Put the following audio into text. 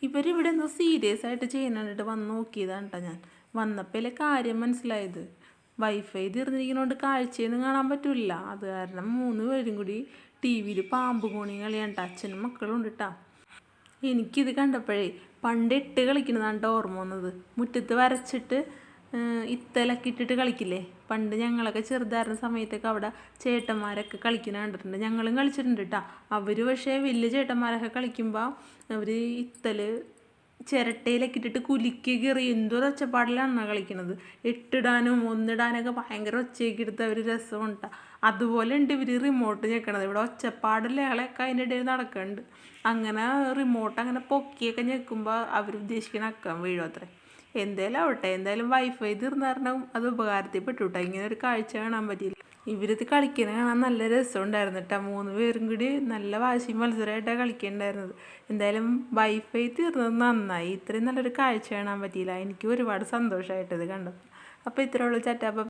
ഇവരിവിടെ എന്തോ സീരിയസ് ആയിട്ട് ചെയ്യുന്നുണ്ടിട്ട് വന്ന് നോക്കിയതാണ് കേട്ടോ. ഞാൻ വന്നപ്പോഴേ കാര്യം മനസ്സിലായത്. വൈഫൈ തീർന്നിരിക്കുന്നതുകൊണ്ട് കാഴ്ചയൊന്നും കാണാൻ പറ്റില്ല. അത് കാരണം 3 പേരും കൂടി ടി വിയിൽ പാമ്പ് കോണി കളിയാണ്. അച്ഛനും മക്കളും ഉണ്ട് കേട്ടോ. എനിക്കിത് കണ്ടപ്പോഴേ പണ്ട് 8 കളിക്കുന്നതാണ് കേട്ടോ ഓർമ്മ വന്നത്. മുറ്റത്ത് വരച്ചിട്ട് ഇത്തലൊക്കെ ഇട്ടിട്ട് കളിക്കില്ലേ. പണ്ട് ഞങ്ങളൊക്കെ ചെറുതായിരുന്ന സമയത്തൊക്കെ അവിടെ ചേട്ടന്മാരൊക്കെ കളിക്കുന്ന കണ്ടിട്ടുണ്ട്. ഞങ്ങളും കളിച്ചിട്ടുണ്ട് കേട്ടോ. അവർ പക്ഷേ വലിയ ചേട്ടന്മാരൊക്കെ കളിക്കുമ്പോൾ അവർ ഇത്തല് ചിരട്ടയിലൊക്കെ ഇട്ടിട്ട് കുലുക്കി കയറി എന്തൊരു ഒച്ചപ്പാടിലാണ് കളിക്കണത്. 8 ഇടാനും 1 ഇടാനൊക്കെ ഭയങ്കര ഒച്ചയൊക്കെ എടുത്ത് അവർ രസമുണ്ടാ. അതുപോലെ ഉണ്ട് ഇവർ റിമോട്ട് ഞെക്കണത്. ഇവിടെ ഒച്ചപ്പാടിലകളൊക്കെ അതിൻ്റെ ഇടയിൽ നടക്കുന്നുണ്ട്. അങ്ങനെ റിമോട്ട് അങ്ങനെ പൊക്കിയൊക്കെ ഞെക്കുമ്പോൾ അവർ ഉദ്ദേശിക്കണ അക്കം വീഴും അത്രേ. എന്തായാലും ആവട്ടെ, എന്തായാലും വൈഫൈ തീർന്ന കാരണം അത് ഉപകാരത്തിൽപ്പെട്ടു കേട്ടോ. ഇങ്ങനെ ഒരു കാഴ്ച കാണാൻ പറ്റിയില്ല. ഇവരിത് കളിക്കുന്നത് കാണാൻ നല്ല രസമുണ്ടായിരുന്നു കേട്ടോ. 3 പേരും കൂടി നല്ല വാശി മത്സരമായിട്ടാണ് കളിക്കേണ്ടായിരുന്നത്. എന്തായാലും വൈഫൈ തീർന്നത് നന്നായി. ഇത്രയും നല്ലൊരു കാഴ്ച കാണാൻ പറ്റിയില്ല. എനിക്ക് ഒരുപാട് സന്തോഷമായിട്ടത് കണ്ടപ്പോൾ. അപ്പോൾ ഇത്രയുള്ള ചാറ്റാ.